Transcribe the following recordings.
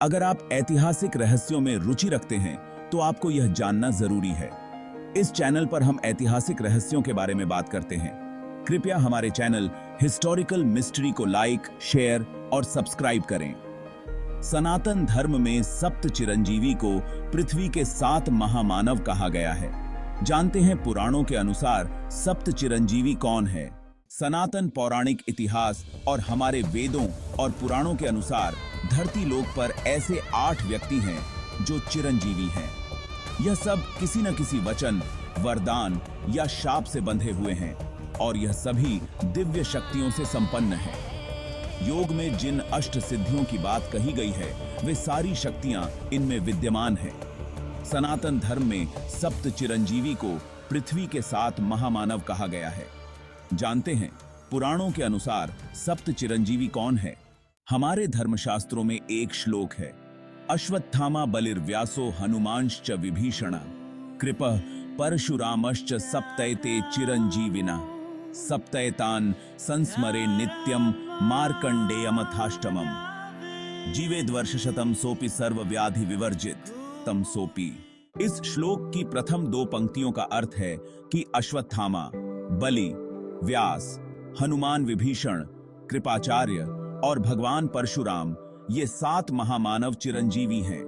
अगर आप ऐतिहासिक रहस्यों में रुचि रखते हैं तो आपको यह जानना जरूरी है। इस चैनल पर हम ऐतिहासिक रहस्यों के बारे में बात करते हैं। कृपया हमारे चैनल हिस्टोरिकल मिस्ट्री को लाइक, शेयर और सब्सक्राइब करें। सनातन धर्म में सप्त चिरंजीवी को पृथ्वी के 7 महामानव कहा गया है। जानते हैं पुराणों के अनुसार सप्त चिरंजीवी कौन है। सनातन पौराणिक इतिहास और हमारे वेदों और पुराणों के अनुसार धरती लोक पर ऐसे 8 व्यक्ति हैं जो चिरंजीवी हैं। यह सब किसी न किसी वचन, वरदान या शाप से बंधे हुए हैं और यह सभी दिव्य शक्तियों से संपन्न हैं। योग में जिन अष्ट सिद्धियों की बात कही गई है वे सारी शक्तियां इनमें विद्यमान हैं। सनातन धर्म में सप्त चिरंजीवी को पृथ्वी के 7 महामानव कहा गया है। जानते हैं पुराणों के अनुसार सप्त चिरंजीवी कौन है। हमारे धर्मशास्त्रों में एक श्लोक है, अश्वत्थामा बलिर्व्यासो हनुमांश्च विभीषण कृपः परशुरामश्च सप्तैते चिरंजीविना सप्तैतान संस्मरे नित्यम मार्कंडेयमथाष्टमम् जीवेद्वर्षशतम् सोपि सर्वव्याधि विवर्जित तम सोपि। इस श्लोक की प्रथम 2 पंक्तियों का अर्थ है कि अश्वत्थामा, बलि, व्यास, हनुमान, विभीषण, कृपाचार्य और भगवान परशुराम ये 7 महामानव चिरंजीवी हैं।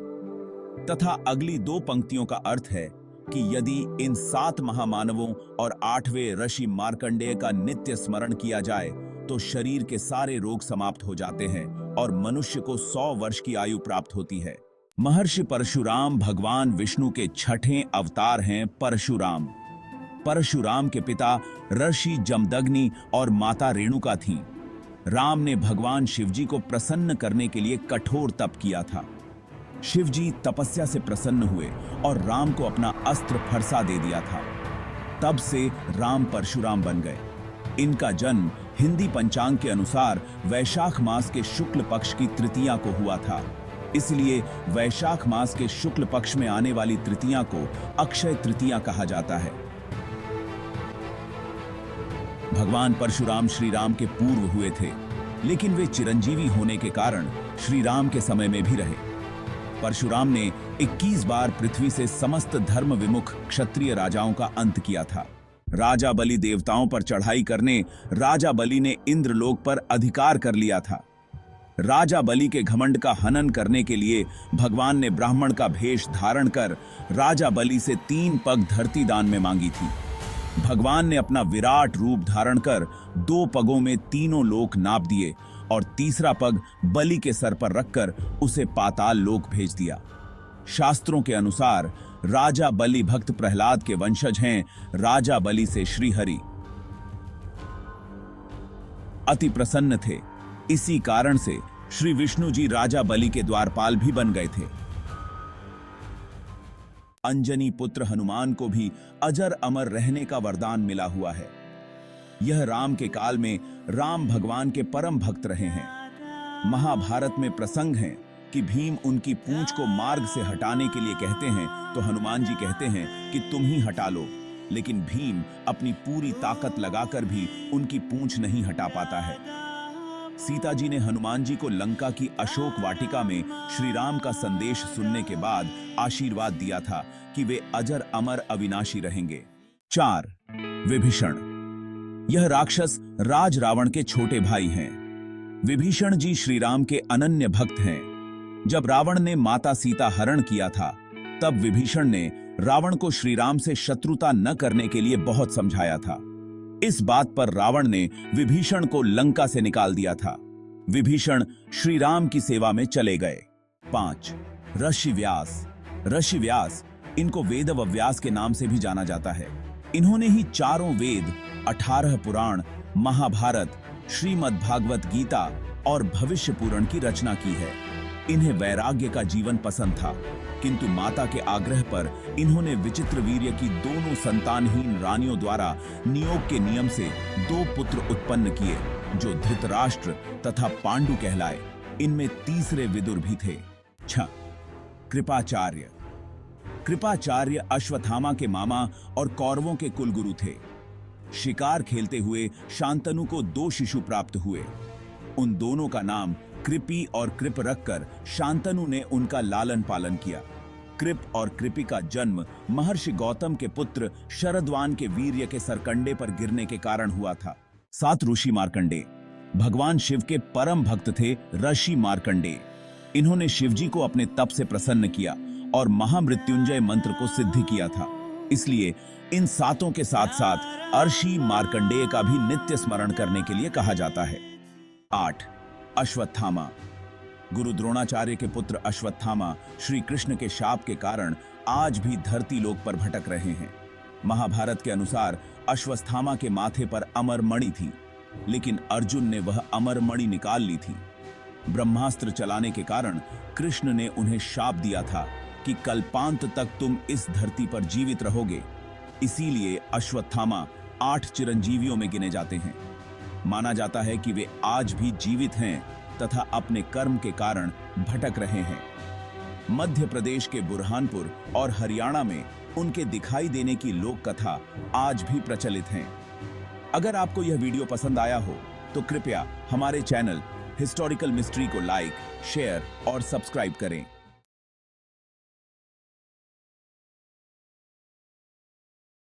तथा अगली 2 पंक्तियों का अर्थ है कि यदि इन 7 महामानवों और 8वें ऋषि मार्कंडेय का नित्य स्मरण किया जाए तो शरीर के सारे रोग समाप्त हो जाते हैं और मनुष्य को 100 वर्ष की आयु प्राप्त होती है। महर्षि परशुराम भगवान विष्णु के 6ठे अवतार हैं। परशुराम के पिता ऋषि जमदग्नि और माता रेणुका थीं। राम ने भगवान शिवजी को प्रसन्न करने के लिए कठोर तप किया था। शिवजी तपस्या से प्रसन्न हुए और राम को अपना अस्त्र फरसा दे दिया था। तब से राम परशुराम बन गए। इनका जन्म हिंदी पंचांग के अनुसार वैशाख मास के शुक्ल पक्ष की तृतीया को हुआ था। इसलिए वैशाख मास के शुक्ल पक्ष में आने वाली तृतीया को अक्षय तृतीया कहा जाता है। भगवान परशुराम श्री राम के पूर्व हुए थे, लेकिन वे चिरंजीवी होने के कारण श्री राम के समय में भी रहे। परशुराम ने 21 बार पृथ्वी से समस्त धर्म विमुख क्षत्रिय राजाओं का अंत किया था। राजा बलि देवताओं पर चढ़ाई करने राजा बलि ने इंद्रलोक पर अधिकार कर लिया था। राजा बलि के घमंड का हनन करने के लिए भगवान ने ब्राह्मण का भेष धारण कर राजा बलि से 3 पग धरती दान में मांगी थी। भगवान ने अपना विराट रूप धारण कर 2 पगों में तीनों लोक नाप दिए और तीसरा पग बलि के सर पर रखकर उसे पाताल लोक भेज दिया। शास्त्रों के अनुसार राजा बलि भक्त प्रहलाद के वंशज हैं। राजा बलि से श्रीहरि अति प्रसन्न थे। इसी कारण से श्री विष्णु जी राजा बलि के द्वारपाल भी बन गए थे। अंजनी पुत्र हनुमान को भी अजर अमर रहने का वरदान मिला हुआ है। यह राम के काल में राम भगवान के परम भक्त रहे हैं। महाभारत में प्रसंग है कि भीम उनकी पूंछ को मार्ग से हटाने के लिए कहते हैं तो हनुमान जी कहते हैं कि तुम ही हटा लो, लेकिन भीम अपनी पूरी ताकत लगाकर भी उनकी पूंछ नहीं हटा पाता है। सीता जी ने हनुमान जी को लंका की अशोक वाटिका में श्री राम का संदेश सुनने के बाद आशीर्वाद दिया था कि वे अजर अमर अविनाशी रहेंगे। 4. विभीषण। यह राक्षस राज रावण के छोटे भाई हैं। विभीषण जी श्री राम के अनन्य भक्त हैं। जब रावण ने माता सीता हरण किया था तब विभीषण ने रावण को श्री राम से शत्रुता न करने के लिए बहुत समझाया था। इस बात पर रावण ने विभीषण को लंका से निकाल दिया था। विभीषण श्री राम की सेवा में चले गए। 5. ऋषि व्यास। ऋषि व्यास, इनको वेदव्यास के नाम से भी जाना जाता है। इन्होंने ही 4 वेद, 18 पुराण, महाभारत, श्रीमद् भागवत गीता और भविष्य पुराण की रचना की है। इन्हें वैराग्य का जीवन पसंद था, किंतु माता के आग्रह पर इन्होंने विचित्र वीर्य की दोनों संतानहीन रानियों द्वारा नियोग के नियम से 2 पुत्र उत्पन्न किए जो धृतराष्ट्र तथा पांडु कहलाए। इनमें तीसरे विदुर भी थे। 6. कृपाचार्य। कृपाचार्य अश्वत्थामा के मामा और कौरवों के कुलगुरु थे। शिकार खेलते हुए शांतनु को 2 शिशु प्राप्त हुए। उन दोनों का नाम कृपि और कृप रखकर शांतनु ने उनका लालन पालन किया। कृप और कृपि का जन्म महर्षि गौतम के पुत्र शरद्वान के वीर्य के सरकंडे पर गिरने के कारण हुआ था। 7 ऋषि मार्कंडेय भगवान शिव के परम भक्त थे। ऋषि मार्कंडेय इन्होंने शिवजी को अपने तप से प्रसन्न किया और महामृत्युंजय मंत्र को सिद्ध किया था। इसलिए इन सातों के साथ साथ ऋषि मार्कंडेय का भी नित्य स्मरण करने के लिए कहा जाता है। 8 अश्वत्थामा गुरु द्रोणाचार्य के पुत्र अश्वत्थामा श्री कृष्ण के शाप के कारण आज भी धरती लोक पर भटक रहे हैं। महाभारत के अनुसार अश्वत्थामा के माथे पर अमर मणि थी, लेकिन अर्जुन ने वह अमर मणि निकाल ली थी। ब्रह्मास्त्र चलाने के कारण कृष्ण ने उन्हें शाप दिया था कि कल्पांत तक तुम इस धरती पर जीवित रहोगे। इसीलिए अश्वत्थामा 8 चिरंजीवियों में गिने जाते हैं। माना जाता है कि वे आज भी जीवित हैं तथा अपने कर्म के कारण भटक रहे हैं। मध्य प्रदेश के बुरहानपुर और हरियाणा में उनके दिखाई देने की लोक कथा आज भी प्रचलित हैं। अगर आपको यह वीडियो पसंद आया हो तो कृपया हमारे चैनल हिस्टोरिकल मिस्ट्री को लाइक, शेयर और सब्सक्राइब करें।